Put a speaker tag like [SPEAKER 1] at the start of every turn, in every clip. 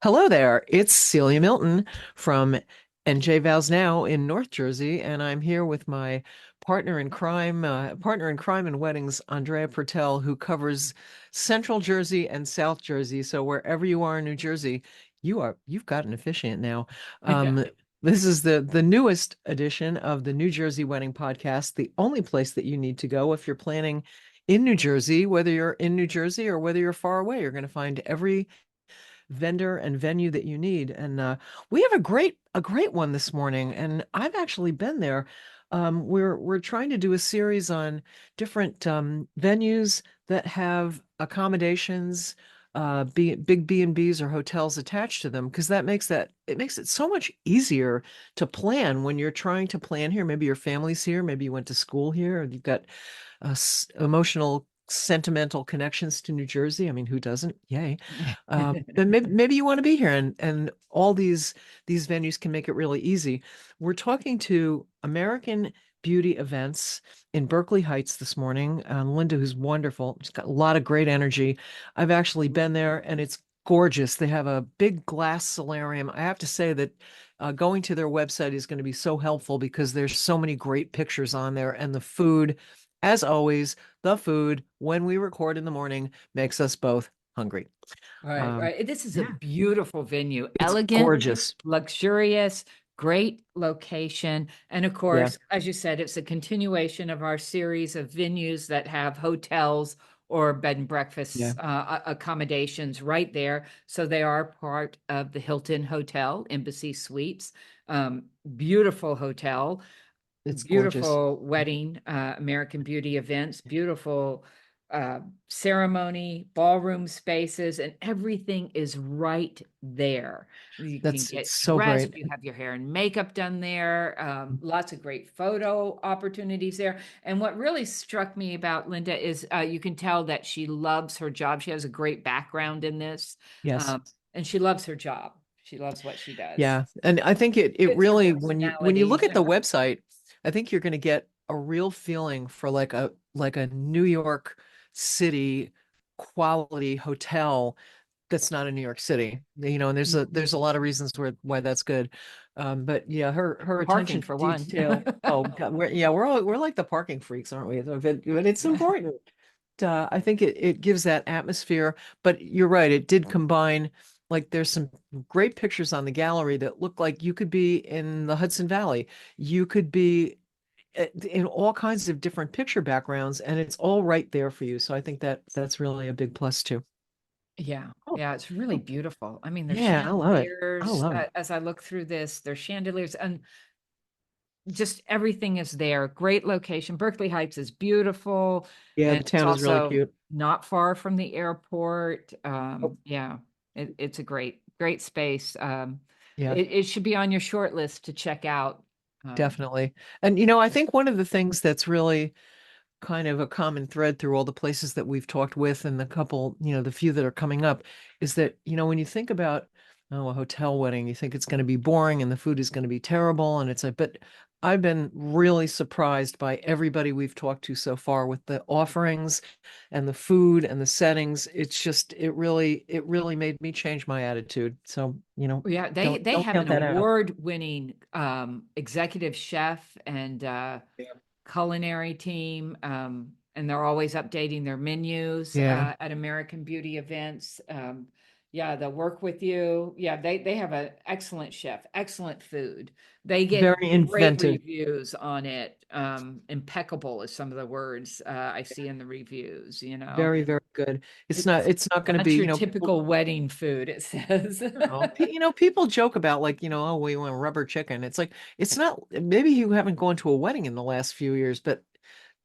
[SPEAKER 1] Hello there. It's Celia Milton from NJ Vows Now in North Jersey, and I'm here with my partner in crime and weddings, Andrea Pertel, who covers Central Jersey and South Jersey. So wherever you are in New Jersey, you've got an officiant now. Um, this is the newest edition of the New Jersey Wedding Podcast, the only place that you need to go if you're planning in New Jersey, whether you're in New Jersey or whether you're far away. You're going to find every vendor and venue that you need. And we have a great one this morning, and I've actually been there. We're trying to do a series on different venues that have accommodations, big B&Bs or hotels attached to them, because it makes it so much easier to plan when you're trying to plan here. Maybe your family's here, maybe you went to school here, or you've got emotional, sentimental connections to New Jersey. I mean, who doesn't? Yay. But maybe you want to be here, and all these venues can make it really easy. We're talking to American Beauty Events in Berkeley Heights this morning. Lynda, who's wonderful. She's got a lot of great energy. I've actually been there, and it's gorgeous. They have a big glass solarium. I have to say that going to their website is going to be so helpful because there's so many great pictures on there, and the food, as always, the food when we record in the morning makes us both hungry.
[SPEAKER 2] Right,
[SPEAKER 1] Um,
[SPEAKER 2] right. This is a
[SPEAKER 1] yeah,
[SPEAKER 2] beautiful venue,
[SPEAKER 1] it's
[SPEAKER 2] elegant,
[SPEAKER 1] gorgeous.
[SPEAKER 2] luxurious, great location. And of
[SPEAKER 1] Yeah,
[SPEAKER 2] course, as you said, it's a continuation of our series of venues that have hotels or bed and
[SPEAKER 1] yeah,
[SPEAKER 2] breakfast accommodations right there. So they are part of the Hilton Hotel, Embassy Suites. Um, Beautiful hotel,
[SPEAKER 1] it's gorgeous.
[SPEAKER 2] beautiful wedding, American Beauty Events, beautiful uh, ceremony, ballroom spaces, and everything is right there. You can
[SPEAKER 1] It's
[SPEAKER 2] get
[SPEAKER 1] so great.
[SPEAKER 2] dressed, you have your hair and makeup done there, lots of great photo opportunities there. And what really struck me about Lynda is you can tell that she loves her job. She has a great background in this,
[SPEAKER 1] Yes.
[SPEAKER 2] um, and she loves her job. She loves what she does.
[SPEAKER 1] Yeah. And I think it
[SPEAKER 2] Fits her
[SPEAKER 1] really, when you look
[SPEAKER 2] personality.
[SPEAKER 1] at the website, I think you're going to get a real feeling for like a New York City quality hotel that's not in New York City. And there's a lot of reasons why that's good. But yeah, her
[SPEAKER 2] Parking
[SPEAKER 1] attention to
[SPEAKER 2] for one.
[SPEAKER 1] detail. Oh God, we're like the parking freaks, aren't we? But it's important. I think it gives that atmosphere. But you're right, it did combine. Like there's some great pictures on the gallery that look like you could be in the Hudson Valley. You could be in all kinds of different picture backgrounds, and it's all right there for you. So I think that's really a big plus too.
[SPEAKER 2] Yeah,
[SPEAKER 1] Oh,
[SPEAKER 2] yeah, it's really
[SPEAKER 1] oh,
[SPEAKER 2] beautiful. I mean, there's
[SPEAKER 1] yeah, I love it. I
[SPEAKER 2] chandeliers.
[SPEAKER 1] love it.
[SPEAKER 2] As I look through this, there's chandeliers and just everything is there. Great location. Berkeley Heights is beautiful,
[SPEAKER 1] Yeah,
[SPEAKER 2] and
[SPEAKER 1] the
[SPEAKER 2] it's
[SPEAKER 1] town is really
[SPEAKER 2] also
[SPEAKER 1] cute.
[SPEAKER 2] not far from the airport.
[SPEAKER 1] Oh,
[SPEAKER 2] Yeah, it's a great space.
[SPEAKER 1] yeah,
[SPEAKER 2] It should be on your short list to check out. Um,
[SPEAKER 1] definitely. And I think one of the things that's really kind of a common thread through all the places that we've talked with and the couple, the few that are coming up, is that, when you think about, a hotel wedding, you think it's going to be boring and the food is going to be terrible. And but I've been really surprised by everybody we've talked to so far with the offerings and the food and the settings. It's just, it really made me change my attitude. So,
[SPEAKER 2] yeah, they
[SPEAKER 1] don't
[SPEAKER 2] have
[SPEAKER 1] count
[SPEAKER 2] an
[SPEAKER 1] that out.
[SPEAKER 2] award-winning executive chef and
[SPEAKER 1] Yeah.
[SPEAKER 2] culinary team, and they're always updating their menus
[SPEAKER 1] Yeah.
[SPEAKER 2] at American Beauty Events. Yeah, they'll work with you. Yeah, they have an excellent chef, excellent food. They get
[SPEAKER 1] Very
[SPEAKER 2] great
[SPEAKER 1] inventive.
[SPEAKER 2] reviews on it. Impeccable is some of the words I see in the reviews.
[SPEAKER 1] Very, very good.
[SPEAKER 2] It's
[SPEAKER 1] It's not going to
[SPEAKER 2] not
[SPEAKER 1] be,
[SPEAKER 2] your
[SPEAKER 1] people,
[SPEAKER 2] typical wedding food, it says.
[SPEAKER 1] people joke about like, oh, we want rubber chicken. It's like, it's not, maybe you haven't gone to a wedding in the last few years, but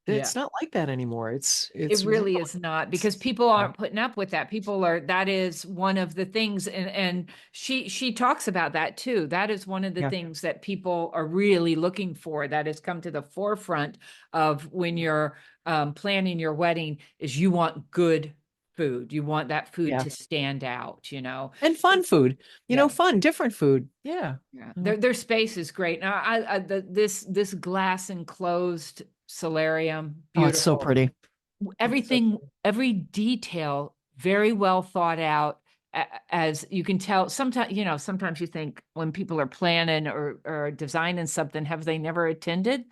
[SPEAKER 2] Yeah.
[SPEAKER 1] it's not like that anymore.
[SPEAKER 2] It
[SPEAKER 1] It's really,
[SPEAKER 2] really is not because people
[SPEAKER 1] yeah,
[SPEAKER 2] aren't putting up with that. That is one of the things, and she talks about that too. That is one of the
[SPEAKER 1] yeah,
[SPEAKER 2] things that people are really looking for, that has come to the forefront of when you're planning your wedding, is you want good food. You want that food
[SPEAKER 1] yeah.
[SPEAKER 2] to stand out.
[SPEAKER 1] And fun food,
[SPEAKER 2] Yeah.
[SPEAKER 1] fun, different food. Yeah.
[SPEAKER 2] Yeah,
[SPEAKER 1] Oh,
[SPEAKER 2] their space is great. Now, this glass enclosed solarium,
[SPEAKER 1] oh, it's so
[SPEAKER 2] beautiful.
[SPEAKER 1] pretty. It's so
[SPEAKER 2] Everything,
[SPEAKER 1] pretty.
[SPEAKER 2] every detail, very well thought out. as you can tell, sometimes you think when people are planning or designing something, have they never attended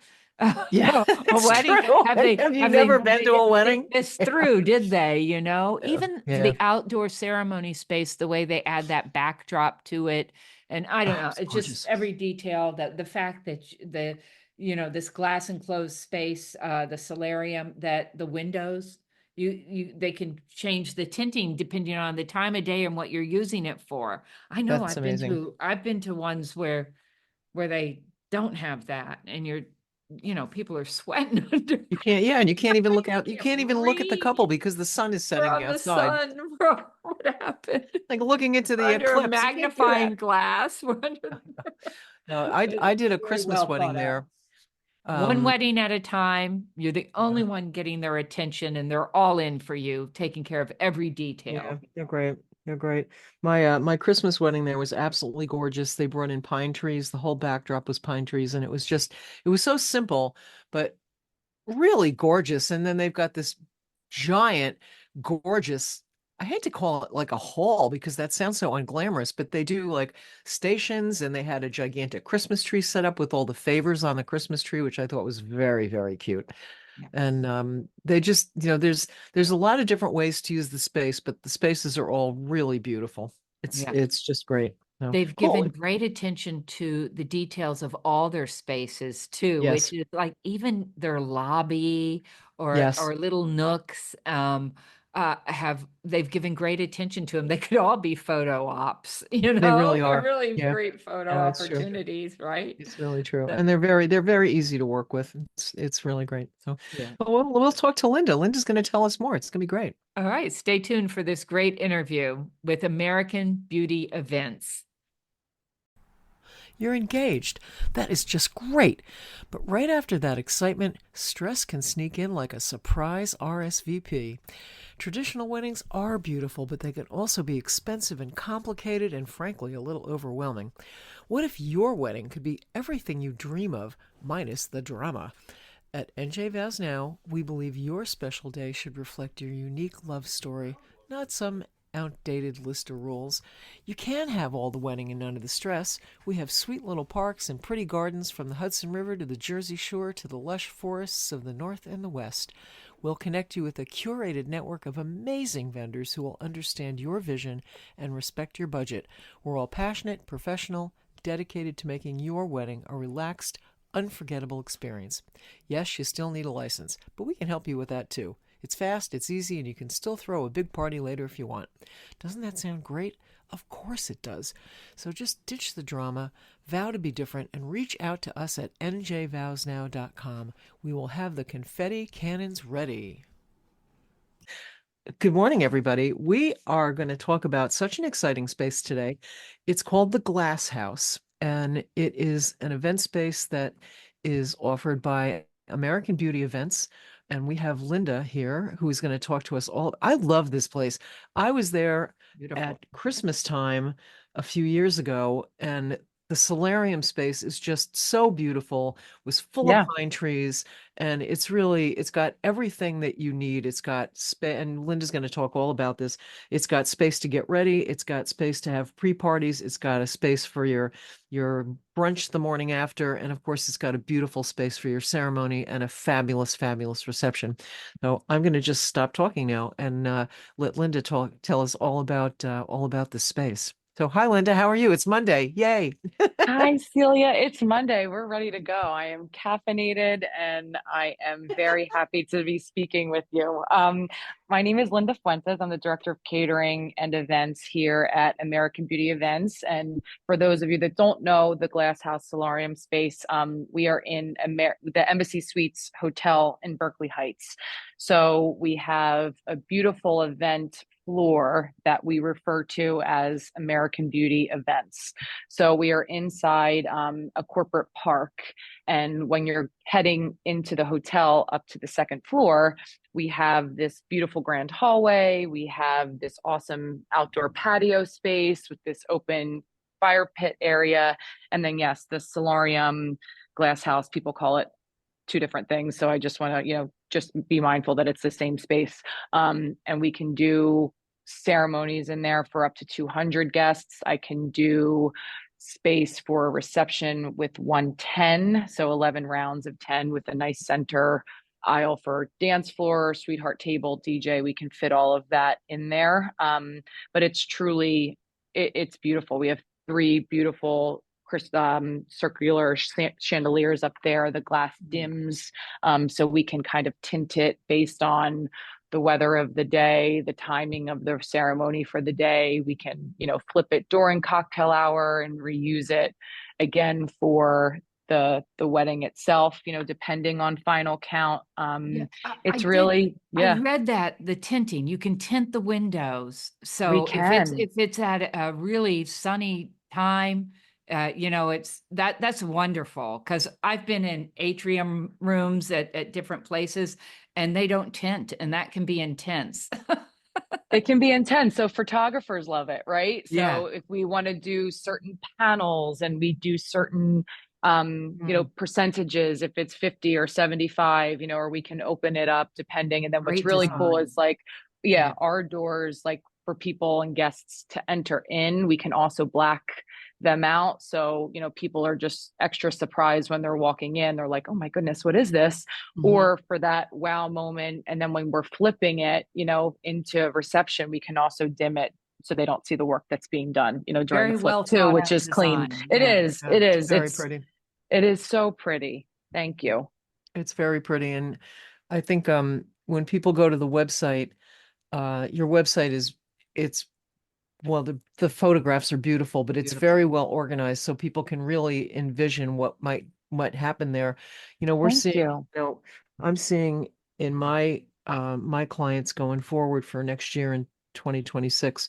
[SPEAKER 1] Yeah,
[SPEAKER 2] a
[SPEAKER 1] it's
[SPEAKER 2] wedding?
[SPEAKER 1] true.
[SPEAKER 2] Have they,
[SPEAKER 1] Have you
[SPEAKER 2] have they,
[SPEAKER 1] never
[SPEAKER 2] did
[SPEAKER 1] been
[SPEAKER 2] they
[SPEAKER 1] to
[SPEAKER 2] didn't
[SPEAKER 1] a
[SPEAKER 2] think
[SPEAKER 1] wedding?
[SPEAKER 2] this
[SPEAKER 1] Yeah.
[SPEAKER 2] through, did they?
[SPEAKER 1] Yeah.
[SPEAKER 2] Even
[SPEAKER 1] Yeah.
[SPEAKER 2] the outdoor ceremony space, the way they add that backdrop to it. And I don't
[SPEAKER 1] Oh,
[SPEAKER 2] know,
[SPEAKER 1] it's
[SPEAKER 2] it's just
[SPEAKER 1] gorgeous.
[SPEAKER 2] every detail, that the fact that this glass enclosed space, the solarium, that the windows, they can change the tinting depending on the time of day and what you're using it for. I know
[SPEAKER 1] That's
[SPEAKER 2] I've been
[SPEAKER 1] amazing.
[SPEAKER 2] to I've been to ones where they don't have that, and people are sweating under.
[SPEAKER 1] You can't, yeah, and you can't even look
[SPEAKER 2] You
[SPEAKER 1] out. You
[SPEAKER 2] can't
[SPEAKER 1] can't even look at the couple
[SPEAKER 2] read.
[SPEAKER 1] because the sun is
[SPEAKER 2] We're
[SPEAKER 1] setting
[SPEAKER 2] on the
[SPEAKER 1] outside.
[SPEAKER 2] sun. What happened?
[SPEAKER 1] Like looking into
[SPEAKER 2] We're
[SPEAKER 1] the
[SPEAKER 2] under a
[SPEAKER 1] eclipse. You can't do
[SPEAKER 2] magnifying
[SPEAKER 1] that.
[SPEAKER 2] glass.
[SPEAKER 1] No,
[SPEAKER 2] It's
[SPEAKER 1] I did a
[SPEAKER 2] very
[SPEAKER 1] Christmas
[SPEAKER 2] well
[SPEAKER 1] wedding
[SPEAKER 2] thought out.
[SPEAKER 1] there.
[SPEAKER 2] One
[SPEAKER 1] Um,
[SPEAKER 2] wedding at a time. You're the
[SPEAKER 1] yeah,
[SPEAKER 2] only one getting their attention, and they're all in for you, taking care of every
[SPEAKER 1] yeah,
[SPEAKER 2] detail.
[SPEAKER 1] they're great. They're great. My Christmas wedding there was absolutely gorgeous. They brought in pine trees. The whole backdrop was pine trees, and it was so simple, but really gorgeous. And then they've got this giant, gorgeous, I hate to call it like a hall because that sounds so unglamorous, but they do like stations and they had a gigantic Christmas tree set up with all the favors on the Christmas tree, which I thought was very, very cute.
[SPEAKER 2] Yeah.
[SPEAKER 1] And they just, there's a lot of different ways to use the space, but the spaces are all really beautiful.
[SPEAKER 2] Yeah.
[SPEAKER 1] It's just great. So
[SPEAKER 2] They've
[SPEAKER 1] cool.
[SPEAKER 2] given great attention to the details of all their spaces too, which
[SPEAKER 1] Yes.
[SPEAKER 2] is like even their lobby
[SPEAKER 1] Yes.
[SPEAKER 2] or little nooks, have they've given great attention to them. They could all be photo ops,
[SPEAKER 1] They really
[SPEAKER 2] they're
[SPEAKER 1] are.
[SPEAKER 2] really
[SPEAKER 1] Yeah.
[SPEAKER 2] great photo
[SPEAKER 1] Yeah, it's true.
[SPEAKER 2] opportunities, right?
[SPEAKER 1] It's really true.
[SPEAKER 2] So,
[SPEAKER 1] And they're very easy to work with. It's really great. So
[SPEAKER 2] yeah.
[SPEAKER 1] well, we'll talk to Linda. Linda's going to tell us more. It's going to be great.
[SPEAKER 2] All right, stay tuned for this great interview with American Beauty Events.
[SPEAKER 1] You're engaged. That is just great. But right after that excitement, stress can sneak in like a surprise RSVP. Traditional weddings are beautiful, but they can also be expensive and complicated and frankly a little overwhelming. What if your wedding could be everything you dream of, minus the drama? At NJ Vows Now, we believe your special day should reflect your unique love story, not some outdated list of rules. You can have all the wedding and none of the stress. We have sweet little parks and pretty gardens from the Hudson River to the Jersey Shore to the lush forests of the North and the West. We'll connect you with a curated network of amazing vendors who will understand your vision and respect your budget. We're all passionate, professional, dedicated to making your wedding a relaxed, unforgettable experience. Yes, you still need a license, but we can help you with that too. It's fast, it's easy, and you can still throw a big party later if you want. Doesn't that sound great? Of course it does. So just ditch the drama, vow to be different, and reach out to us at njvowsnow.com. We will have the confetti cannons ready. Good morning, everybody. We are going to talk about such an exciting space today. It's called the Glass House, and it is an event space that is offered by American Beauty Events. And we have Linda here who is going to talk to us all. I love this place. I was there
[SPEAKER 2] Beautiful.
[SPEAKER 1] at Christmas time a few years ago, and the solarium space is just so beautiful, was full of
[SPEAKER 3] Yeah.
[SPEAKER 1] pine trees, and it's got everything that you need. It's got space, and Linda's going to talk all about this. It's got space to get ready. It's got space to have pre-parties. It's got a space for your brunch the morning after, and of course, it's got a beautiful space for your ceremony and a fabulous, fabulous reception. So I'm going to just stop talking now and let Linda tell us all about this space. So hi, Linda. How are you? It's Monday. Yay.
[SPEAKER 3] Hi, Celia. It's Monday. We're ready to go. I am caffeinated and I am very happy to be speaking with you. My name is Lynda Fuentes. I'm the director of catering and events here at American Beauty Events. And for those of you that don't know the Glass House Solarium space, we are in the Embassy Suites Hotel in Berkeley Heights. So we have a beautiful event floor that we refer to as American Beauty Events. So we are inside a corporate park. And when you're heading into the hotel up to the second floor, we have this beautiful grand hallway. We have this awesome outdoor patio space with this open fire pit area. And then, yes, the solarium glass house, people call it two different things. So I just want to, just be mindful that it's the same space. And we can do ceremonies in there for up to 200 guests. I can do space for a reception with 110, so 11 rounds of 10 with a nice center aisle for dance floor, sweetheart table, DJ. We can fit all of that in there. But it's truly, it's beautiful. We have three beautiful circular chandeliers up there. The glass dims, so we can kind of tint it based on the weather of the day, the timing of the ceremony for the day. We can, flip it during cocktail hour and reuse it again for the wedding itself, depending on final count.
[SPEAKER 2] Yeah,
[SPEAKER 3] It's really,
[SPEAKER 2] I
[SPEAKER 3] yeah,
[SPEAKER 2] read that the tinting, you can tint the windows.
[SPEAKER 3] we
[SPEAKER 2] So
[SPEAKER 3] can.
[SPEAKER 2] if it's at a really sunny time, that's wonderful, because I've been in atrium rooms at different places and they don't tint, and that can be intense.
[SPEAKER 3] It can be intense. So photographers love it, right?
[SPEAKER 2] Yeah.
[SPEAKER 3] So if we want to do certain panels and we do certain percentages, if it's 50 or 75, or we can open it up depending. And then what's
[SPEAKER 2] Great
[SPEAKER 3] really cool
[SPEAKER 2] design.
[SPEAKER 3] is like,
[SPEAKER 2] Yeah.
[SPEAKER 3] our doors, like for people and guests to enter in, we can also black them out. So, people are just extra surprised when they're walking in. They're like, oh my goodness, what is this? Or for that wow moment. And then when we're flipping it, into reception, we can also dim it so they don't see the work that's being done, during
[SPEAKER 2] Very
[SPEAKER 3] the flip
[SPEAKER 2] well
[SPEAKER 3] too,
[SPEAKER 2] thought
[SPEAKER 3] which
[SPEAKER 2] out
[SPEAKER 3] is clean.
[SPEAKER 2] design.
[SPEAKER 3] It
[SPEAKER 2] Yeah.
[SPEAKER 3] is.
[SPEAKER 1] Yeah,
[SPEAKER 3] It is.
[SPEAKER 1] very pretty.
[SPEAKER 3] It is so pretty. Thank you.
[SPEAKER 1] It's very pretty. And I think when people go to the website, your website it's well, the photographs are beautiful, but it's very well organized, so people can really envision what might happen there. We're
[SPEAKER 3] Thank
[SPEAKER 1] seeing,
[SPEAKER 3] you.
[SPEAKER 1] I'm seeing in my clients going forward for next year in 2026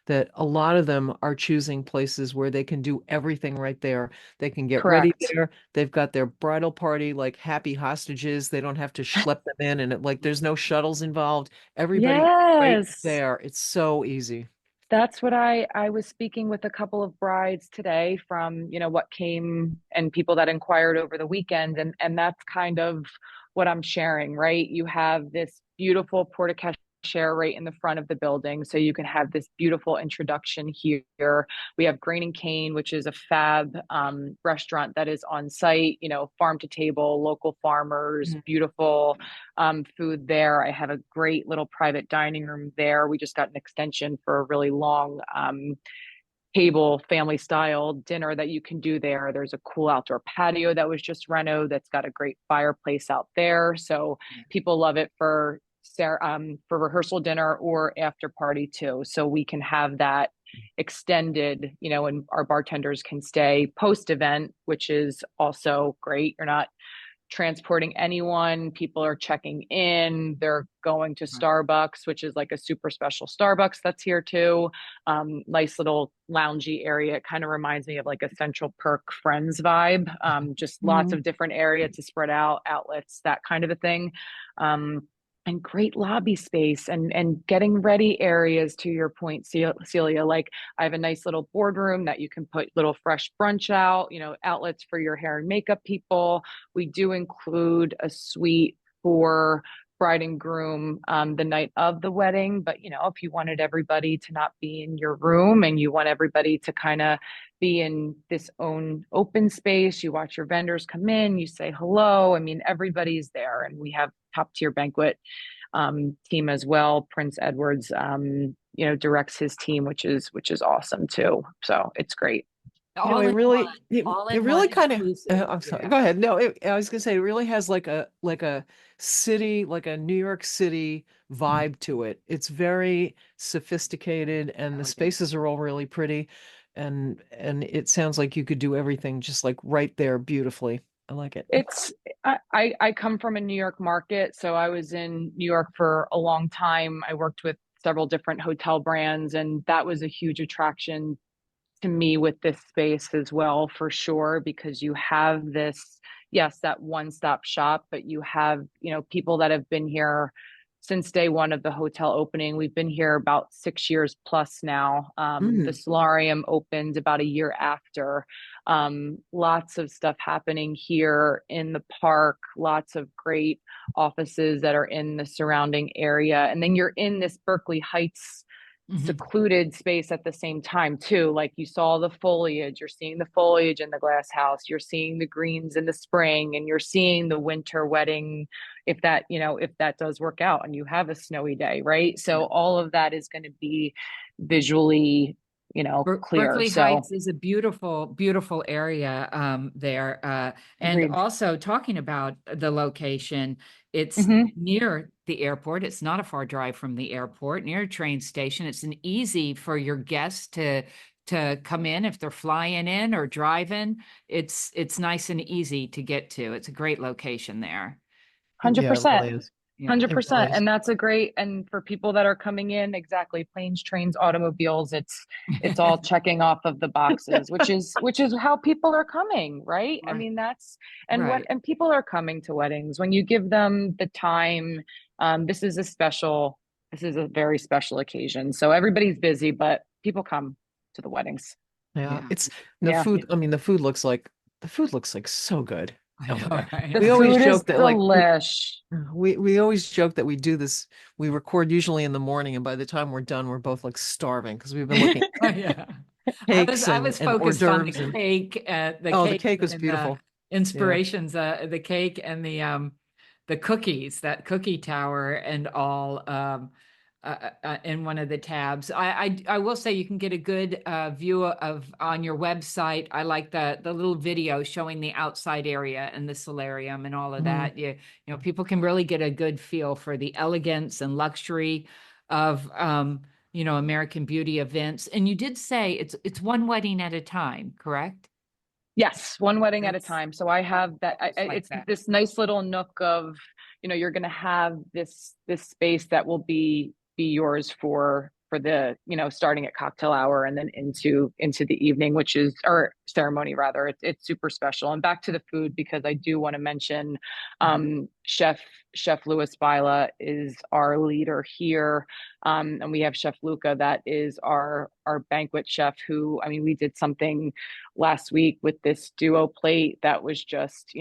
[SPEAKER 1] that a lot of them are choosing places where they can do everything right there. They can get ready
[SPEAKER 3] Correct.
[SPEAKER 1] there. They've got their bridal party like happy hostages. They don't have to schlep them in, and there's no shuttles involved. Everybody right
[SPEAKER 3] Yes.
[SPEAKER 1] there. It's so easy.
[SPEAKER 3] That's what I was speaking with a couple of brides today from, what came and people that inquired over the weekend. And that's kind of what I'm sharing, right? You have this beautiful porte cochere right in the front of the building. So you can have this beautiful introduction here. We have Grain and Cane, which is a fab restaurant that is on site, farm to table, local farmers, beautiful food there. I have a great little private dining room there. We just got an extension for a really long table family style dinner that you can do there. There's a cool outdoor patio that was just reno that's got a great fireplace out there. So people love it for rehearsal dinner or after party too. So we can have that extended, and our bartenders can stay post event, which is also great. You're not transporting anyone. People are checking in. They're going to Starbucks, which is like a super special Starbucks that's here too. Nice little loungy area. It kind of reminds me of like a Central Perk Friends vibe. Just lots of different area to spread out, outlets, that kind of a thing. And great lobby space and getting ready areas, to your point, Celia. Like I have a nice little boardroom that you can put little fresh brunch out, outlets for your hair and makeup people. We do include a suite for bride and groom the night of the wedding. But, if you wanted everybody to not be in your room and you want everybody to kind of be in this own open space, you watch your vendors come in, you say hello. I mean, everybody's there, and we have top tier banquet team as well. Prince Edward's, directs his team, which is awesome too. So it's great.
[SPEAKER 2] All
[SPEAKER 1] It
[SPEAKER 2] in
[SPEAKER 1] really,
[SPEAKER 2] one,
[SPEAKER 1] it,
[SPEAKER 2] all
[SPEAKER 1] it
[SPEAKER 2] in
[SPEAKER 1] really
[SPEAKER 2] one
[SPEAKER 1] kind of,
[SPEAKER 2] inclusive.
[SPEAKER 1] I'm sorry,
[SPEAKER 2] Yeah.
[SPEAKER 1] go ahead. No, I was gonna say it really has like a city, like a New York City vibe to it. It's very sophisticated, and the spaces are all really pretty, and it sounds like you could do everything just like right there beautifully. I like it.
[SPEAKER 3] It's I come from a New York market, so I was in New York for a long time. I worked with several different hotel brands, and that was a huge attraction to me with this space as well, for sure, because you have this, yes, that one-stop shop, but you have, people that have been here since day one of the hotel opening. We've been here about 6 years plus now. The solarium opened about a year after. Lots of stuff happening here in the park, lots of great offices that are in the surrounding area. And then you're in this Berkeley Heights
[SPEAKER 2] Mhm.
[SPEAKER 3] secluded space at the same time too. Like you saw the foliage, you're seeing the foliage in the glass house, you're seeing the greens in the spring, and you're seeing the winter wedding if that, if that does work out and you have a snowy day, right? So all of that is going to be visually, clear.
[SPEAKER 2] Berkeley
[SPEAKER 3] So
[SPEAKER 2] Heights is a beautiful, beautiful area there. And
[SPEAKER 3] agreed.
[SPEAKER 2] also talking about the location, it's
[SPEAKER 3] Hmm.
[SPEAKER 2] near the airport. It's not a far drive from the airport, near a train station. It's an easy for your guests to come in if they're flying in or driving. It's nice and easy to get to. It's a great location there.
[SPEAKER 1] Yeah, it
[SPEAKER 3] 100%.
[SPEAKER 1] really is.
[SPEAKER 2] Yeah.
[SPEAKER 1] It really
[SPEAKER 3] 100%.
[SPEAKER 1] is.
[SPEAKER 3] And that's a great, and for people that are coming in, exactly, planes, trains, automobiles, it's all checking off of the boxes, which is how people are coming, right? I
[SPEAKER 2] Right.
[SPEAKER 3] mean, that's,
[SPEAKER 2] Right.
[SPEAKER 3] and people are coming to weddings when you give them the time. This is a very special occasion. So everybody's busy, but people come to the weddings.
[SPEAKER 1] Yeah,
[SPEAKER 2] Yeah.
[SPEAKER 1] it's the
[SPEAKER 3] Yeah.
[SPEAKER 1] food. I mean, the food looks like so good.
[SPEAKER 2] I
[SPEAKER 1] Oh my
[SPEAKER 2] know,
[SPEAKER 1] God.
[SPEAKER 3] The
[SPEAKER 1] We always
[SPEAKER 3] food is
[SPEAKER 1] joke that like
[SPEAKER 3] delish.
[SPEAKER 1] we always joke that we do this, we record usually in the morning, and by the time we're done, we're both like starving because we've been looking
[SPEAKER 2] right. Yeah.
[SPEAKER 1] at
[SPEAKER 2] I was
[SPEAKER 1] cakes
[SPEAKER 2] I was
[SPEAKER 1] and hors
[SPEAKER 2] focused on
[SPEAKER 1] d'oeuvres and
[SPEAKER 2] the
[SPEAKER 1] oh, the
[SPEAKER 2] cake
[SPEAKER 1] cake was
[SPEAKER 2] and the
[SPEAKER 1] beautiful. Yeah.
[SPEAKER 2] inspirations, the cake and the cookies, that cookie tower and all in one of the tabs. I will say you can get a good view of on your website. I like the little video showing the outside area and the solarium and all of
[SPEAKER 1] Mhm.
[SPEAKER 2] that. People can really get a good feel for the elegance and luxury of American Beauty events. And you did say it's one wedding at a time, correct?
[SPEAKER 3] Yes, one wedding at a
[SPEAKER 2] That's
[SPEAKER 3] time. So I have that.
[SPEAKER 2] just like
[SPEAKER 3] It's
[SPEAKER 2] that.
[SPEAKER 3] this nice little nook of, you're going to have this space that will be yours for the, starting at cocktail hour and then into the evening, which is, or ceremony rather. It's super special. And back to the food, because I do want to mention, Chef Louis Vila is our leader here, and we have Chef Luca that is our banquet chef. Who, I mean, we did something last week with this duo plate that was just,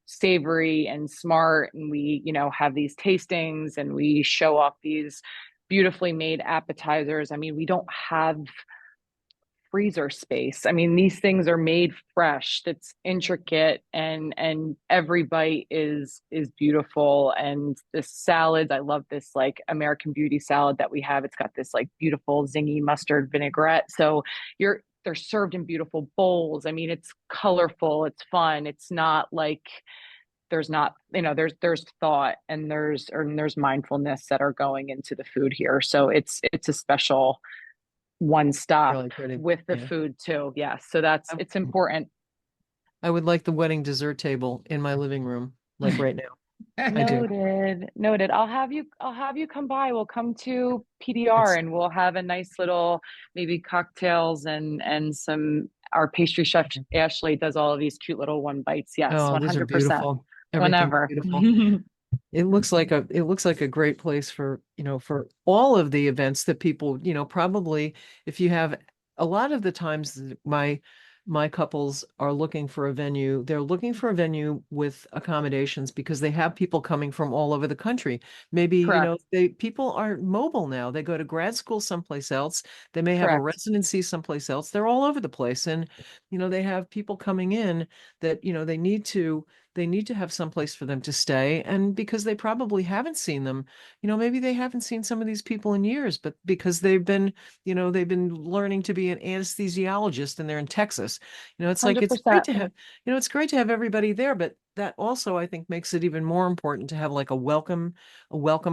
[SPEAKER 3] savory and smart. And we, have these tastings and we show off these beautifully made appetizers. I mean, we don't have freezer space. I mean, these things are made fresh. That's intricate, and every bite is beautiful. And the salads, I love this like American Beauty salad that we have. It's got this like beautiful zingy mustard vinaigrette. So they're served in beautiful bowls. I mean, it's colorful, it's fun. It's not like there's not, there's thought and there's mindfulness that are going into the food here. So it's a special one stop
[SPEAKER 1] Really pretty.
[SPEAKER 3] with the
[SPEAKER 1] Yeah.
[SPEAKER 3] food too. Yes. So that's, it's important.
[SPEAKER 1] I would like the wedding dessert table in my living room, like right now. I do.
[SPEAKER 3] Noted. I'll have you come by. We'll come to PDR
[SPEAKER 1] It's
[SPEAKER 3] and we'll have a nice little, maybe cocktails and some, our pastry chef Ashley does all of these cute little one bites. Yes,
[SPEAKER 1] oh, these are
[SPEAKER 3] 100%.
[SPEAKER 1] beautiful. Everything's
[SPEAKER 3] Whenever.
[SPEAKER 1] beautiful. It looks like a great place for, for all of the events that people, probably if you have a lot of the times my couples are looking for a venue. They're looking for a venue with accommodations because they have people coming from all over the country. Maybe,
[SPEAKER 3] Correct.
[SPEAKER 1] people are mobile now. They go to grad school someplace else. They may have a
[SPEAKER 3] Correct.
[SPEAKER 1] residency someplace else. They're all over the place. And, they have people coming in that, they need to have someplace for them to stay. And because they probably haven't seen them, maybe they haven't seen some of these people in years, but because they've been learning to be an anesthesiologist and they're in Texas. It's like it's great
[SPEAKER 3] 100%.
[SPEAKER 1] to have, it's great to have everybody there, but that also I think makes it even more important to have like a welcome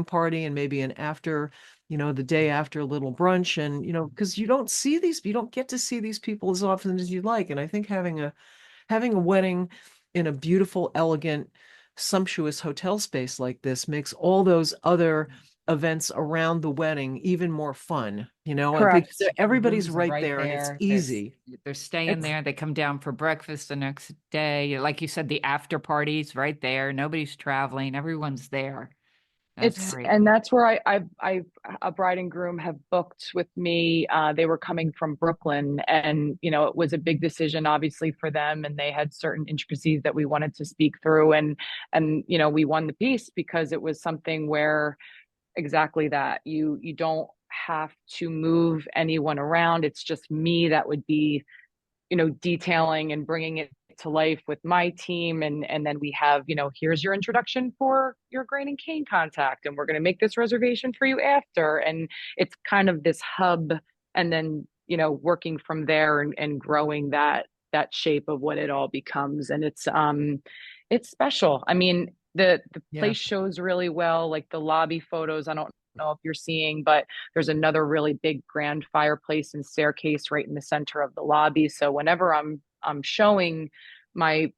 [SPEAKER 1] party and maybe an after, the day after a little brunch and because you don't get to see these people as often as you'd like. And I think having a wedding in a beautiful, elegant, sumptuous hotel space like this makes all those other events around the wedding even more fun, and because
[SPEAKER 3] Correct.
[SPEAKER 2] The
[SPEAKER 1] everybody's
[SPEAKER 2] rooms are
[SPEAKER 1] right
[SPEAKER 2] right
[SPEAKER 1] there and it's
[SPEAKER 2] there.
[SPEAKER 1] easy.
[SPEAKER 2] They're staying
[SPEAKER 3] It's
[SPEAKER 2] there. They come down for breakfast the next day. Like you said, the after parties right there. Nobody's traveling. Everyone's there. That's
[SPEAKER 3] it's
[SPEAKER 2] great.
[SPEAKER 3] and that's where I a bride and groom have booked with me. They were coming from Brooklyn, and it was a big decision, obviously, for them, and they had certain intricacies that we wanted to speak through, and we won the piece because it was something where exactly that you don't have to move anyone around. It's just me that would be, detailing and bringing it to life with my team. And then we have, here's your introduction for your grain and cane contact, and we're going to make this reservation for you after. And it's kind of this hub, and then, working from there and growing that shape of what it all becomes. And it's special. I mean, the
[SPEAKER 1] Yeah.
[SPEAKER 3] place shows really well, like the lobby photos. I don't know if you're seeing, but there's another really big grand fireplace and staircase right in the center of the lobby. So whenever I'm showing my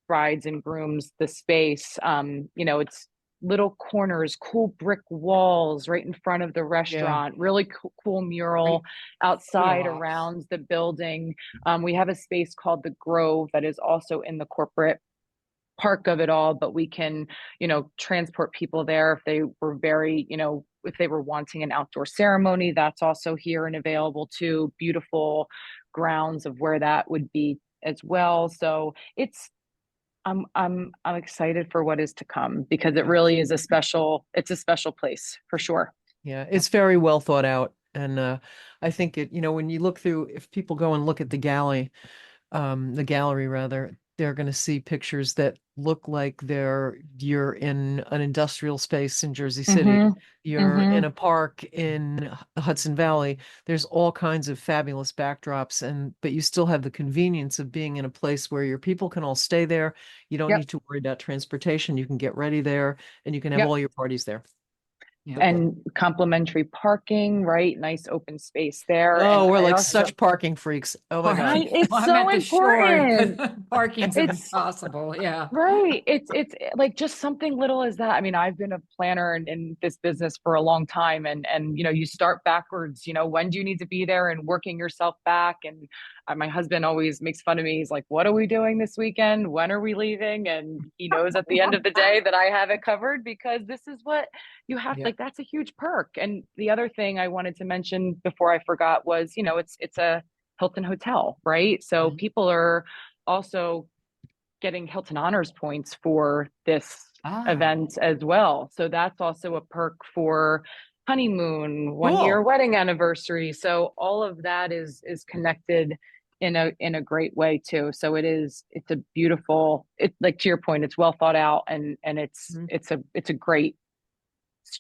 [SPEAKER 3] brides and grooms the space, it's little corners, cool brick walls right in front of the restaurant, really cool mural outside
[SPEAKER 2] Yes.
[SPEAKER 3] around the building. We have a space called the Grove that is also in the corporate park of it all, but we can, transport people there if they were if they were wanting an outdoor ceremony. That's also here and available too. Beautiful grounds of where that would be as well. So I'm excited for what is to come, because it really is it's a special place for sure.
[SPEAKER 1] Yeah, it's very well thought out. And I think when you look through, if people go and look at the gallery rather, they're going to see pictures that look like you're in an industrial space in Jersey City.
[SPEAKER 3] Mm-hmm.
[SPEAKER 1] You're
[SPEAKER 3] Mm-hmm.
[SPEAKER 1] in a park in Hudson Valley. There's all kinds of fabulous backdrops, but you still have the convenience of being in a place where your people can all stay there. You don't
[SPEAKER 3] Yep.
[SPEAKER 1] need to worry about transportation. You can get ready there, and you can have
[SPEAKER 3] Yep.
[SPEAKER 1] all your parties there.
[SPEAKER 2] Yeah.
[SPEAKER 3] And complimentary parking, right? Nice open space there.
[SPEAKER 1] Oh,
[SPEAKER 3] And
[SPEAKER 1] we're
[SPEAKER 3] I
[SPEAKER 1] like
[SPEAKER 3] also,
[SPEAKER 1] such parking freaks. Oh my God.
[SPEAKER 2] Parking.
[SPEAKER 3] it's
[SPEAKER 2] Well, I'm
[SPEAKER 3] so
[SPEAKER 2] at the shore.
[SPEAKER 3] important.
[SPEAKER 2] Parking's
[SPEAKER 3] It's
[SPEAKER 2] impossible. Yeah.
[SPEAKER 3] right. It's like just something little as that. I mean, I've been a planner in this business for a long time, and you start backwards. When do you need to be there, and working yourself back. And my husband always makes fun of me. He's like, "What are we doing this weekend? When are we leaving?" And he knows at the end of the day that I have it covered, because this is what you have.
[SPEAKER 1] Yeah.
[SPEAKER 3] Like, that's a huge perk. And the other thing I wanted to mention before I forgot was, it's a Hilton hotel, right? So
[SPEAKER 1] Mhm.
[SPEAKER 3] people are also getting Hilton Honors points for this
[SPEAKER 2] Ah,
[SPEAKER 3] event as well. So that's also a perk for honeymoon, 1 year
[SPEAKER 1] Cool.
[SPEAKER 3] wedding anniversary. So all of that is connected in a great way too. So it's a beautiful, like, to your point, it's well thought out, and
[SPEAKER 1] Mhm.
[SPEAKER 3] it's a great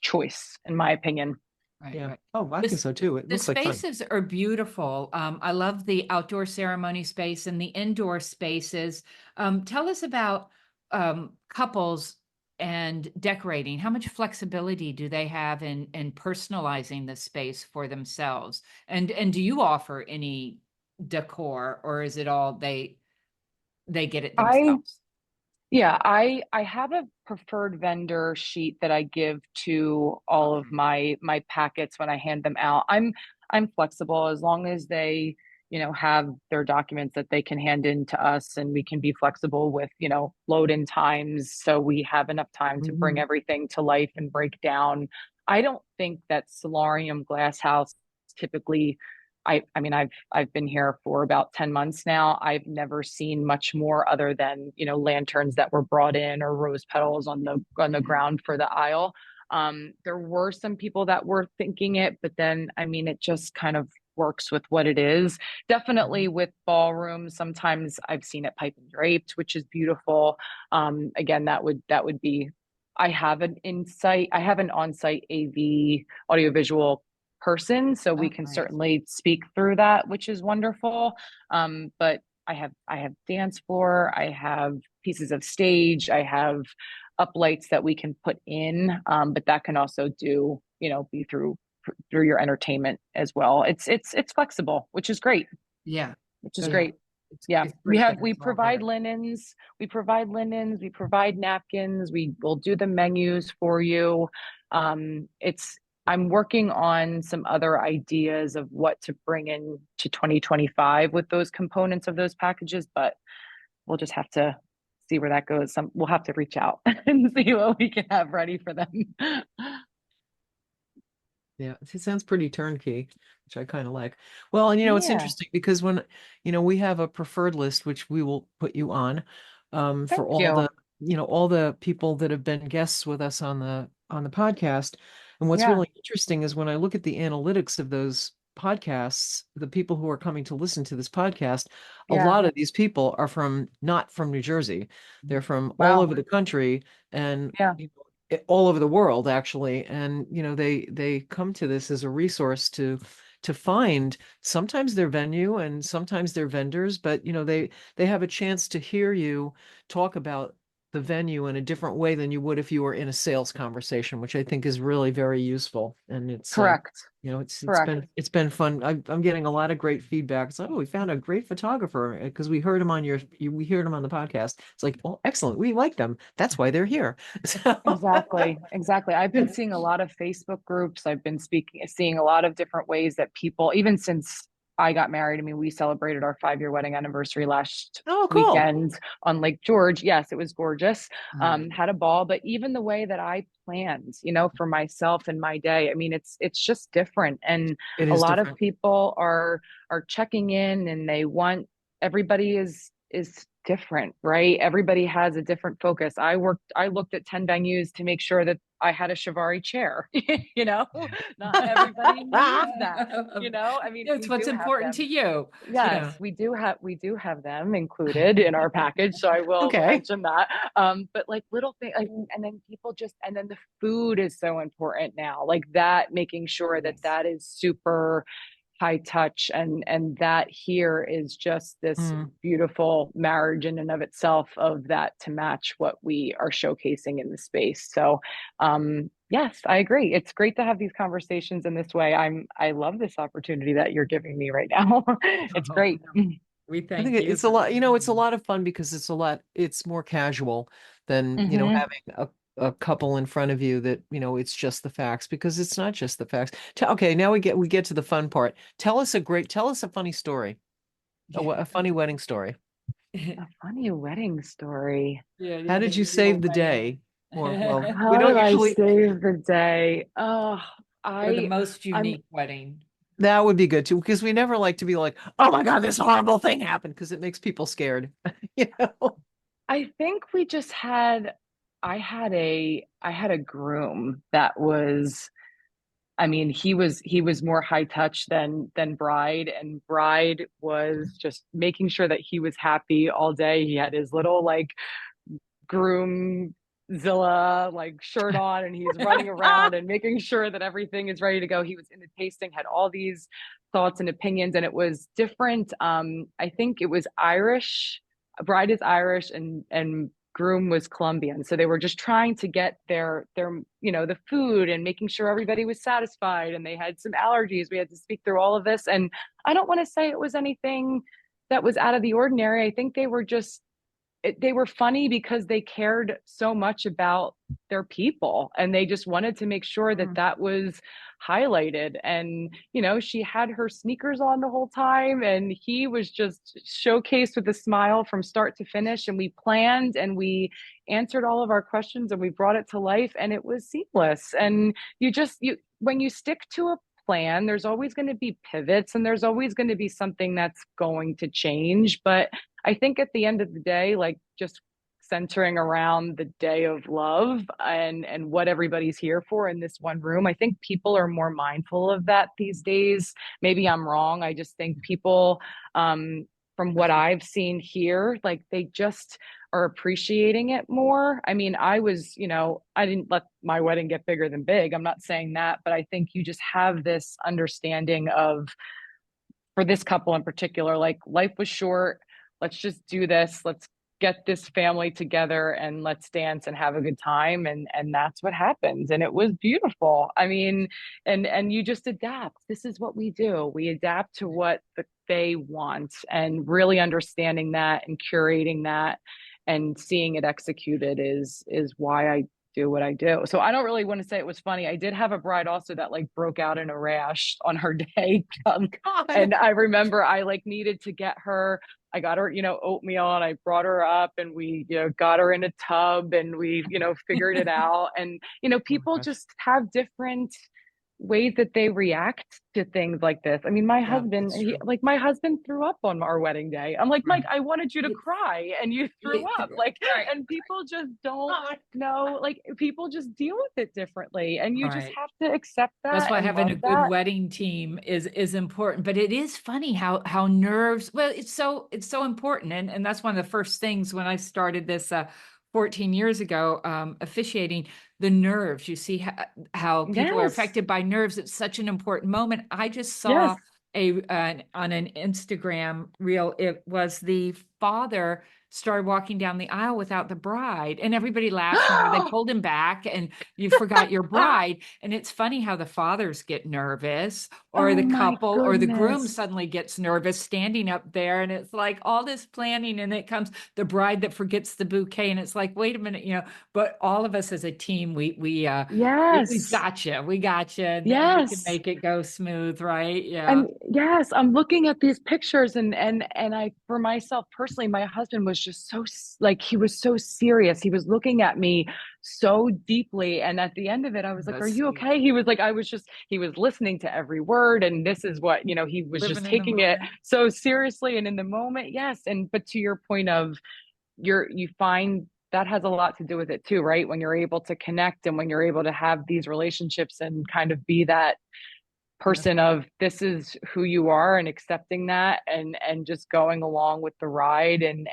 [SPEAKER 3] choice in my opinion.
[SPEAKER 2] right,
[SPEAKER 1] Yeah.
[SPEAKER 2] right.
[SPEAKER 1] Oh, I think so too. It
[SPEAKER 2] The
[SPEAKER 1] looks like fun.
[SPEAKER 2] spaces are beautiful. I love the outdoor ceremony space and the indoor spaces. Tell us about couples and decorating. How much flexibility do they have in personalizing the space for themselves? And do you offer any decor, or is it all they get it
[SPEAKER 3] I
[SPEAKER 2] themselves?
[SPEAKER 3] Yeah, I have a preferred vendor sheet that I give to all of my packets when I hand them out. I'm flexible as long as they, have their documents that they can hand in to us, and we can be flexible with, load in times, so we have enough time to bring
[SPEAKER 1] Mhm.
[SPEAKER 3] everything to life and break down. I don't think that Solarium Glass House typically, I mean, I've been here for about 10 months now. I've never seen much more other than, lanterns that were brought in, or rose petals on the ground for the aisle. There were some people that were thinking it, but then, I mean, it just kind of works with what it is. Definitely
[SPEAKER 1] Mhm.
[SPEAKER 3] with ballrooms, sometimes I've seen it pipe and draped, which is beautiful. Again, that would be, I have an on-site AV, audiovisual person, so we
[SPEAKER 2] Oh,
[SPEAKER 3] can
[SPEAKER 2] nice.
[SPEAKER 3] certainly speak through that, which is wonderful. But I have dance floor, I have pieces of stage, I have uplights that we can put in, but that can also be through your entertainment as well. It's flexible, which is great.
[SPEAKER 2] Yeah,
[SPEAKER 3] Which is
[SPEAKER 2] yeah.
[SPEAKER 3] great. Yeah,
[SPEAKER 2] It's
[SPEAKER 3] we
[SPEAKER 2] great
[SPEAKER 3] have
[SPEAKER 2] that
[SPEAKER 3] we
[SPEAKER 2] it's all
[SPEAKER 3] provide
[SPEAKER 2] there.
[SPEAKER 3] linens, we provide napkins, we will do the menus for you. It's I'm working on some other ideas of what to bring in to 2025 with those components of those packages, but we'll just have to see where that goes. We'll have to reach out and see what we can have ready for them.
[SPEAKER 1] Yeah, it sounds pretty turnkey, which I kind of like. Well, and it's
[SPEAKER 3] Yeah,
[SPEAKER 1] interesting because when, we have a preferred list, which we will put you on, for
[SPEAKER 3] thank
[SPEAKER 1] all
[SPEAKER 3] you.
[SPEAKER 1] the, all the people that have been guests with us on the podcast. And what's
[SPEAKER 3] Yeah.
[SPEAKER 1] really interesting is when I look at the analytics of those podcasts, the people who are coming to listen to this podcast, a
[SPEAKER 3] Yeah.
[SPEAKER 1] lot of these people are not from New Jersey. They're from all
[SPEAKER 3] Wow.
[SPEAKER 1] over the country and
[SPEAKER 3] Yeah.
[SPEAKER 1] all over the world, actually. And they come to this as a resource to find sometimes their venue and sometimes their vendors, but they have a chance to hear you talk about the venue in a different way than you would if you were in a sales conversation, which I think is really very useful. And
[SPEAKER 3] Correct.
[SPEAKER 1] it's
[SPEAKER 3] Correct.
[SPEAKER 1] been fun. I'm getting a lot of great feedback. It's like, oh, we found a great photographer because we heard him on we heard him on the podcast. It's like, oh, excellent. We like them. That's why they're here. So,
[SPEAKER 3] Exactly. Exactly. I've been seeing a lot of Facebook groups. I've been seeing a lot of different ways that people, even since I got married, I mean, we celebrated our 5-year wedding anniversary last
[SPEAKER 1] oh, cool.
[SPEAKER 3] weekend on Lake George. Yes, it was gorgeous.
[SPEAKER 1] Mm.
[SPEAKER 3] Had a ball, but even the way that I planned, for myself and my day, I mean, it's just different. And
[SPEAKER 1] It
[SPEAKER 3] a
[SPEAKER 1] is
[SPEAKER 3] lot of
[SPEAKER 1] different.
[SPEAKER 3] people are checking in and they want everybody is different, right? Everybody has a different focus. I looked at 10 venues to make sure that I had a Chiavari chair, you know, not everybody needs that, I mean,
[SPEAKER 2] It's
[SPEAKER 3] we
[SPEAKER 2] what's
[SPEAKER 3] do have
[SPEAKER 2] important to
[SPEAKER 3] them.
[SPEAKER 2] you.
[SPEAKER 3] Yes,
[SPEAKER 2] Yeah.
[SPEAKER 3] we do have them included in our package, so I will
[SPEAKER 1] Okay.
[SPEAKER 3] mention that. But like little things, and then people and then the food is so important now, like that, making sure that
[SPEAKER 2] Yes.
[SPEAKER 3] that is super high touch, and that here is just this
[SPEAKER 1] Mm.
[SPEAKER 3] beautiful marriage in and of itself of that to match what we are showcasing in the space. So yes, I agree, it's great to have these conversations in this way. I love this opportunity that you're giving me right now. It's
[SPEAKER 2] Oh,
[SPEAKER 3] great.
[SPEAKER 2] we
[SPEAKER 1] I think
[SPEAKER 2] thank you
[SPEAKER 1] it's a
[SPEAKER 2] for
[SPEAKER 1] lot,
[SPEAKER 2] being
[SPEAKER 1] it's a
[SPEAKER 2] here.
[SPEAKER 1] lot of fun because it's more casual than,
[SPEAKER 3] Hmm.
[SPEAKER 1] having a couple in front of you that, it's just the facts because it's not just the facts. Okay, now we get to the fun part. Tell us a funny story, a funny wedding story.
[SPEAKER 3] A funny wedding story.
[SPEAKER 2] Yeah,
[SPEAKER 1] How
[SPEAKER 2] you
[SPEAKER 1] did
[SPEAKER 2] have
[SPEAKER 1] you
[SPEAKER 2] a real
[SPEAKER 1] save the
[SPEAKER 2] wedding.
[SPEAKER 1] day? Or, well, we
[SPEAKER 3] How
[SPEAKER 1] don't
[SPEAKER 3] did I
[SPEAKER 1] usually,
[SPEAKER 3] save the day? Oh,
[SPEAKER 2] Or the
[SPEAKER 3] I
[SPEAKER 2] most
[SPEAKER 3] I'm
[SPEAKER 2] unique wedding.
[SPEAKER 1] that would be good too, because we never like to be like, oh my God, this horrible thing happened, because it makes people scared. You know?
[SPEAKER 3] I think we just had I had a groom that was, I mean, he was more high touch than bride, and bride was just making sure that he was happy all day. He had his little like groomzilla like shirt on, and he's running around and making sure that everything is ready to go. He was in the tasting, had all these thoughts and opinions, and it was different. I think it was Irish. Bride is Irish, and groom was Colombian. So they were just trying to get their the food and making sure everybody was satisfied, and they had some allergies. We had to speak through all of this, and I don't want to say it was anything that was out of the ordinary. I think they were funny because they cared so much about their people, and they just wanted to make sure that
[SPEAKER 1] Mm.
[SPEAKER 3] that was highlighted. And she had her sneakers on the whole time, and he was just showcased with a smile from start to finish, and we planned and we answered all of our questions and we brought it to life, and it was seamless. And you when you stick to a plan, there's always going to be pivots and there's always going to be something that's going to change, but I think at the end of the day, like just centering around the day of love and what everybody's here for in this one room, I think people are more mindful of that these days. Maybe I'm wrong. I just think people, from what I've seen here, like they just are appreciating it more. I mean, I didn't let my wedding get bigger than big. I'm not saying that, but I think you just have this understanding of, for this couple in particular, like life was short. Let's just do this. Let's get this family together and let's dance and have a good time. And that's what happened. And it was beautiful. I mean, and you just adapt. This is what we do. We adapt to what they want, and really understanding that and curating that and seeing it executed is why I do what I do. So I don't really want to say it was funny. I did have a bride also that like broke out in a rash on her day.
[SPEAKER 1] God.
[SPEAKER 3] And I remember I like needed to get her, I got her, oatmeal, and I brought her up and we, got her in a tub and we, figured it out. And,
[SPEAKER 1] Oh my
[SPEAKER 3] people
[SPEAKER 1] gosh.
[SPEAKER 3] just have different ways that they react to things like this. I mean, my
[SPEAKER 1] Yeah,
[SPEAKER 3] husband,
[SPEAKER 1] that's true.
[SPEAKER 3] my husband threw up on our wedding day. I'm like, Mike,
[SPEAKER 2] Right.
[SPEAKER 3] I wanted you to
[SPEAKER 2] It's-
[SPEAKER 3] cry and you threw up. Like,
[SPEAKER 2] Right.
[SPEAKER 3] and people just don't know, like, people just deal with it differently. And you just
[SPEAKER 2] Right.
[SPEAKER 3] have to accept
[SPEAKER 2] That's
[SPEAKER 3] that
[SPEAKER 2] why
[SPEAKER 3] and
[SPEAKER 2] having
[SPEAKER 3] love
[SPEAKER 2] a good
[SPEAKER 3] that.
[SPEAKER 2] wedding team is important. But it is funny how nerves, well, it's so important. And that's one of the first things when I started this 14 years ago, officiating, the nerves. You see how people are
[SPEAKER 3] Yes.
[SPEAKER 2] affected by nerves. It's such an important moment. I just
[SPEAKER 3] Yes.
[SPEAKER 2] saw on an Instagram reel, it was the father started walking down the aisle without the bride, and everybody laughed. They pulled him back, and you forgot your bride. And it's funny how the fathers get nervous, or
[SPEAKER 3] Oh
[SPEAKER 2] the
[SPEAKER 3] my
[SPEAKER 2] couple, or the groom
[SPEAKER 3] goodness.
[SPEAKER 2] suddenly gets nervous standing up there. And it's like all this planning, and it comes the bride that forgets the bouquet, and it's like, wait a minute, but all of us as a team, we
[SPEAKER 3] Yes.
[SPEAKER 2] gotcha, we gotcha, and we can
[SPEAKER 3] Yes.
[SPEAKER 2] make it go smooth, right? Yeah.
[SPEAKER 3] And yes, I'm looking at these pictures, and I, for myself personally, my husband was just so like, he was so serious. He was looking at me so deeply, and at the end of it, I was like, "Are
[SPEAKER 2] That's
[SPEAKER 3] you
[SPEAKER 2] sweet.
[SPEAKER 3] okay?" He was like, he was listening to every word, and this is what, he was just
[SPEAKER 2] Living in the
[SPEAKER 3] taking it
[SPEAKER 2] moment.
[SPEAKER 3] so seriously and in the moment. Yes, and but to your point of, you find that has a lot to do with it too, right? When you're able to connect and when you're able to have these relationships and kind of be that
[SPEAKER 2] Yeah.
[SPEAKER 3] person of, this is who you are, and accepting that, and just going along with the ride, and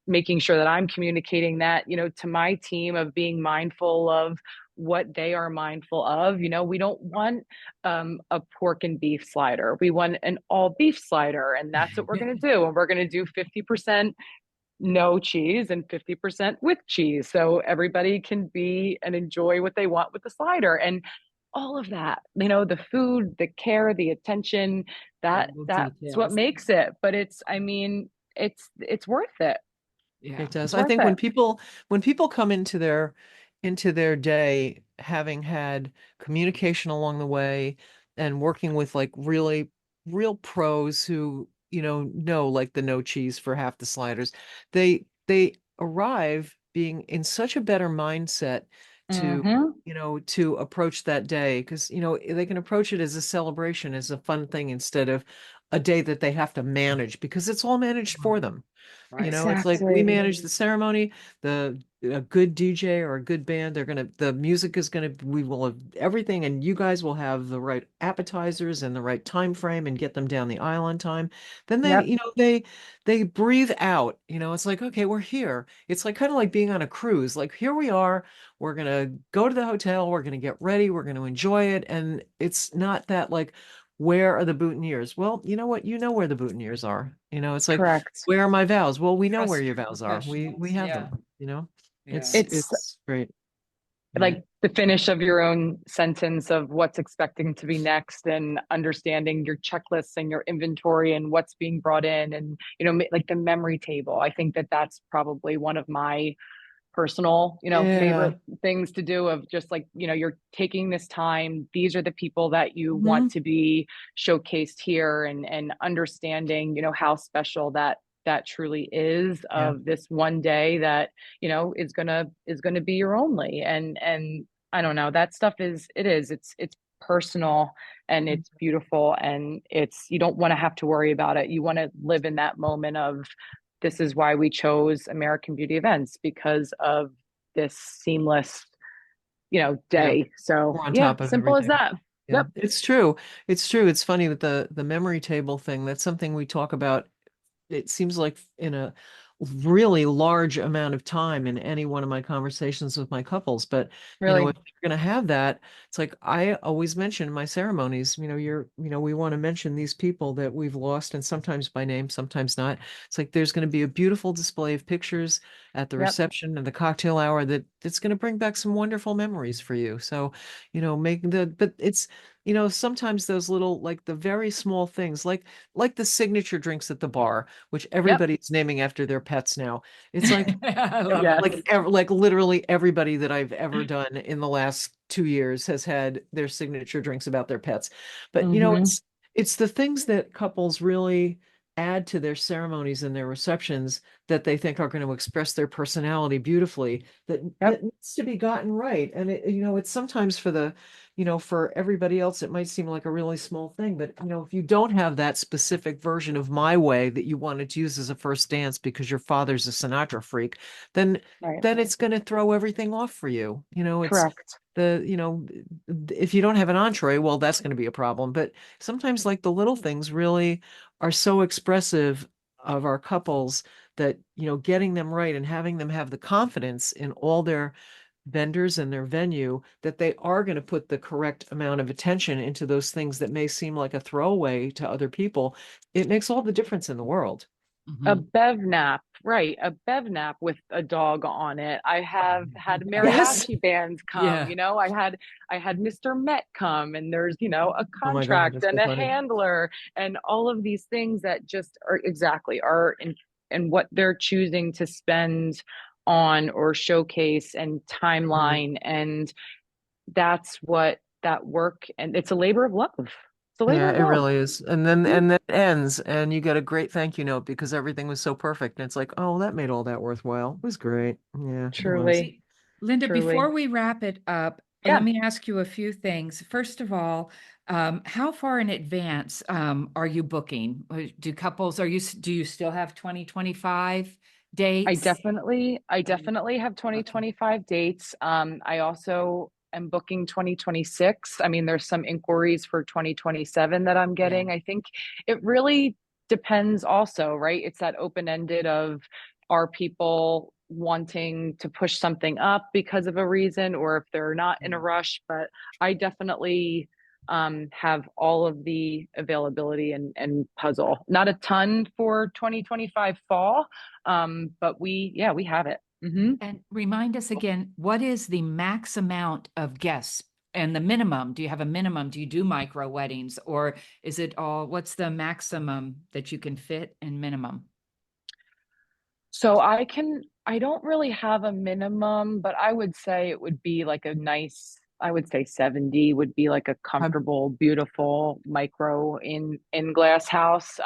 [SPEAKER 3] making sure that I'm communicating that, to my team, of being mindful of what they are mindful of. We don't want a pork and beef slider. We want an all beef slider, and that's what we're going to do. And we're going to do 50% no cheese and 50% with cheese, so everybody can be and enjoy what they want with the slider. And all of that, the food, the care, the attention,
[SPEAKER 2] All
[SPEAKER 3] that
[SPEAKER 2] the
[SPEAKER 3] that's what
[SPEAKER 2] details.
[SPEAKER 3] makes it. But it's, I mean, it's worth it.
[SPEAKER 2] Yeah.
[SPEAKER 1] It does.
[SPEAKER 3] It's
[SPEAKER 1] I
[SPEAKER 3] worth
[SPEAKER 1] think
[SPEAKER 3] it.
[SPEAKER 1] when people come into their day having had communication along the way and working with like really real pros who, know like the no cheese for half the sliders, they arrive being in such a better mindset to,
[SPEAKER 3] Mm-hmm.
[SPEAKER 1] to approach that day because, they can approach it as a celebration, as a fun thing instead of a day that they have to manage because it's all managed for
[SPEAKER 2] Right.
[SPEAKER 1] them.
[SPEAKER 2] Right.
[SPEAKER 1] It's like we
[SPEAKER 3] Exactly.
[SPEAKER 1] manage the ceremony, a good DJ or a good band, the music is gonna, we will have everything, and you guys will have the right appetizers and the right time frame and get them down the aisle on time. Then
[SPEAKER 3] Yep.
[SPEAKER 1] they breathe out, it's like, okay, we're here. It's like kind of like being on a cruise. Like here we are, we're gonna go to the hotel, we're gonna get ready, we're gonna enjoy it. And it's not that like, where are the boutonnieres? Well, you know what? You know where the boutonnieres are. It's like,
[SPEAKER 3] Correct.
[SPEAKER 1] where are my vows? Well, we know where
[SPEAKER 2] Trust
[SPEAKER 1] your
[SPEAKER 2] your
[SPEAKER 1] vows are. We
[SPEAKER 2] professionals.
[SPEAKER 1] have
[SPEAKER 2] Yeah.
[SPEAKER 1] them.
[SPEAKER 2] Yeah.
[SPEAKER 3] It's
[SPEAKER 1] It's great. Yeah.
[SPEAKER 3] like the finish of your own sentence of what's expecting to be next, and understanding your checklists and your inventory and what's being brought in, and like the memory table. I think that that's probably one of my personal,
[SPEAKER 1] Yeah.
[SPEAKER 3] favorite things to do, of just like, you're taking this time, these are the people that you
[SPEAKER 1] Hmm.
[SPEAKER 3] want to be showcased here, and understanding, how special that truly is,
[SPEAKER 1] Yeah.
[SPEAKER 3] of this one day that, is gonna be your only. And I don't know, that stuff it's personal, and it's beautiful, and it's, you don't want to have to worry about it. You want to live in that moment of, this is why we chose American Beauty Events, because of this seamless,
[SPEAKER 1] Yeah.
[SPEAKER 3] day. So
[SPEAKER 1] We're on
[SPEAKER 3] yeah,
[SPEAKER 1] top of
[SPEAKER 3] simple as
[SPEAKER 1] everything.
[SPEAKER 3] that.
[SPEAKER 1] Yeah.
[SPEAKER 3] Yep.
[SPEAKER 1] It's true. It's true. It's funny with the memory table thing. That's something we talk about, it seems like, in a really large amount of time in any one of my conversations with my couples. But, if
[SPEAKER 3] Really.
[SPEAKER 1] you're going to have that, it's like I always mention in my ceremonies, we want to mention these people that we've lost, and sometimes by name, sometimes not. It's like there's going to be a beautiful display of pictures at the
[SPEAKER 3] Yep.
[SPEAKER 1] reception and the cocktail hour that's going to bring back some wonderful memories for you. So, but it's, sometimes those little, like the very small things, like the signature drinks at the bar, which
[SPEAKER 3] Yep.
[SPEAKER 1] everybody's naming after their pets now. It's like,
[SPEAKER 2] I love it.
[SPEAKER 3] Yes.
[SPEAKER 1] like literally everybody that I've ever done in the last 2 years has had their signature drinks about their pets. But
[SPEAKER 3] Mm-hmm.
[SPEAKER 1] it's the things that couples really add to their ceremonies and their receptions that they think are going to express their personality beautifully, that
[SPEAKER 3] Yep.
[SPEAKER 1] needs to be gotten right. And it's sometimes for for everybody else, it might seem like a really small thing, but if you don't have that specific version of My Way that you wanted to use as a first dance because your father's a Sinatra freak, then
[SPEAKER 3] Right.
[SPEAKER 1] it's going to throw everything off for you. It's
[SPEAKER 3] Correct.
[SPEAKER 1] if you don't have an entree, well, that's going to be a problem. But sometimes like the little things really are so expressive of our couples that, getting them right and having them have the confidence in all their vendors and their venue that they are going to put the correct amount of attention into those things that may seem like a throwaway to other people. It makes all the difference in the world.
[SPEAKER 3] A
[SPEAKER 2] Mhm.
[SPEAKER 3] bev nap, right? A bev nap with a dog on it. I have had
[SPEAKER 1] Yes.
[SPEAKER 3] mariachi bands come,
[SPEAKER 2] Yeah.
[SPEAKER 3] I had Mr. Met come, and there's, a
[SPEAKER 1] Oh my God,
[SPEAKER 3] contract
[SPEAKER 1] that's
[SPEAKER 3] and
[SPEAKER 1] so
[SPEAKER 3] a
[SPEAKER 1] funny.
[SPEAKER 3] handler and all of these things that just are in and what they're choosing to spend on or showcase and
[SPEAKER 1] Mhm.
[SPEAKER 3] timeline. And that's what that work, and it's a labor of love. It's a labor
[SPEAKER 1] Yeah,
[SPEAKER 3] of
[SPEAKER 1] it
[SPEAKER 3] love.
[SPEAKER 1] really is. And then
[SPEAKER 3] Mhm.
[SPEAKER 1] it ends and you get a great thank you note because everything was so perfect. And it's like, oh, that made all that worthwhile. It was great. Yeah, it was.
[SPEAKER 3] Truly,
[SPEAKER 2] Linda,
[SPEAKER 3] truly.
[SPEAKER 2] before we wrap it up, let
[SPEAKER 3] Yeah.
[SPEAKER 2] me ask you a few things. First of all, how far in advance are you booking? Do couples, do you still have 2025
[SPEAKER 3] I
[SPEAKER 2] dates?
[SPEAKER 3] definitely, I definitely have 2025 dates. I also am booking 2026. I mean, there's some inquiries for 2027 that I'm
[SPEAKER 2] Yeah.
[SPEAKER 3] getting. I think it really depends also, right? It's that open-ended of, are people wanting to push something up because of a reason, or if they're not in a rush. But I definitely have all of the availability and puzzle. Not a ton for 2025 fall, but we have it.
[SPEAKER 2] And remind us again, what is the max amount of guests and the minimum? Do you have a minimum? Do you do micro weddings, or is it what's the maximum that you can fit and minimum?
[SPEAKER 3] So I don't really have a minimum, but I would say it would be like a nice, I would say 70 would be like a
[SPEAKER 1] I'm
[SPEAKER 3] comfortable, beautiful micro in glass house.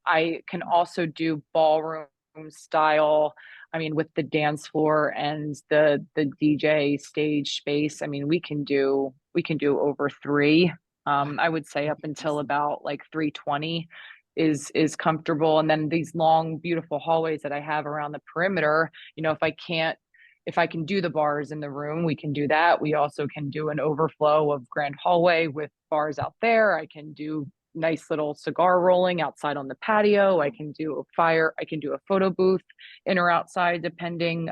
[SPEAKER 3] I can also do ballroom style. I mean, with the dance floor and the DJ stage space, I mean, we can do over three. I would say up until about like 320 is comfortable. And then these long, beautiful hallways that I have around the perimeter, if I can do the bars in the room, we can do that. We also can do an overflow of grand hallway with bars out there. I can do nice little cigar rolling outside on the patio. I can do a fire. I can do a photo booth in or outside, depending.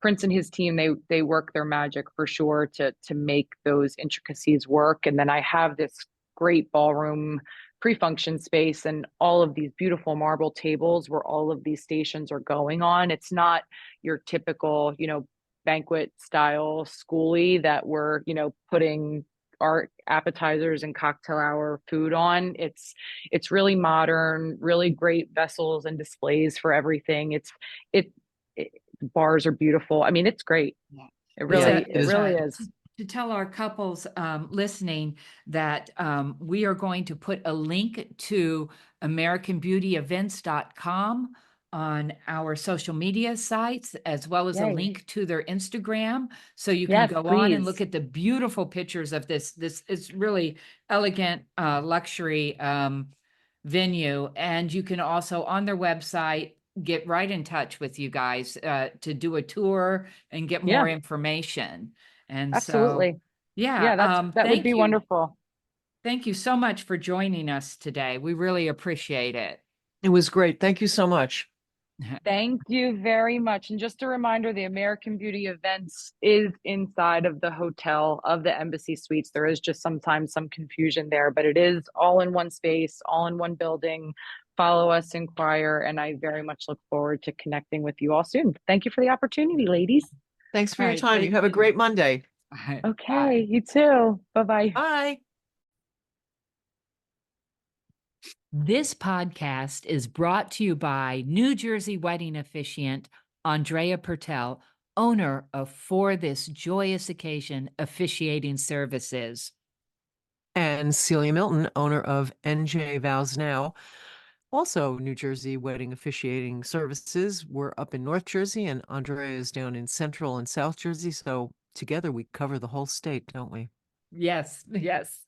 [SPEAKER 3] Prince and his team, they work their magic for sure to make those intricacies work. And then I have this great ballroom pre-function space and all of these beautiful marble tables where all of these stations are going on. It's not your typical, banquet style schooly that we're, putting our appetizers and cocktail hour food on. It's really modern, really great vessels and displays for everything. It, it bars are beautiful. I mean, it's great.
[SPEAKER 2] Yeah.
[SPEAKER 3] It
[SPEAKER 1] Yeah,
[SPEAKER 3] really,
[SPEAKER 1] it
[SPEAKER 3] it
[SPEAKER 1] is.
[SPEAKER 3] really is.
[SPEAKER 2] To tell our couples listening that we are going to put a link to AmericanBeautyEvents.com on our social media sites, as well as a
[SPEAKER 3] Yay.
[SPEAKER 2] link to their Instagram. So you can
[SPEAKER 3] Yes,
[SPEAKER 2] go on and look
[SPEAKER 3] please.
[SPEAKER 2] at the beautiful pictures of this. This is really elegant luxury venue. And you can also on their website get right in touch with you guys to do a tour and get more
[SPEAKER 3] Yeah,
[SPEAKER 2] information. And so,
[SPEAKER 3] absolutely.
[SPEAKER 2] yeah,
[SPEAKER 3] Yeah, that would be
[SPEAKER 2] thank you.
[SPEAKER 3] wonderful.
[SPEAKER 2] Thank you so much for joining us today. We really appreciate it.
[SPEAKER 1] It was great. Thank you so much.
[SPEAKER 3] Thank you very much. And just a reminder, the American Beauty Events is inside of the hotel of the Embassy Suites. There is just sometimes some confusion there, but it is all in one space, all in one building. Follow us, inquire, and I very much look forward to connecting with you all soon. Thank you for the opportunity, ladies.
[SPEAKER 1] Thanks for
[SPEAKER 2] All
[SPEAKER 1] your
[SPEAKER 2] right,
[SPEAKER 1] time. You
[SPEAKER 2] thank
[SPEAKER 1] have a
[SPEAKER 2] you.
[SPEAKER 1] great Monday.
[SPEAKER 2] All right,
[SPEAKER 3] Okay,
[SPEAKER 2] bye.
[SPEAKER 3] you too. Bye-bye.
[SPEAKER 1] Bye.
[SPEAKER 2] This podcast is brought to you by New Jersey wedding officiant Andrea Pertel, owner of For This Joyous Occasion Officiating Services.
[SPEAKER 1] And Celia Milton, owner of NJ Vows Now. also New Jersey wedding officiating services. We're up in North Jersey, and Andrea is down in Central and South Jersey. So together we cover the whole state, don't we?
[SPEAKER 2] Yes, yes.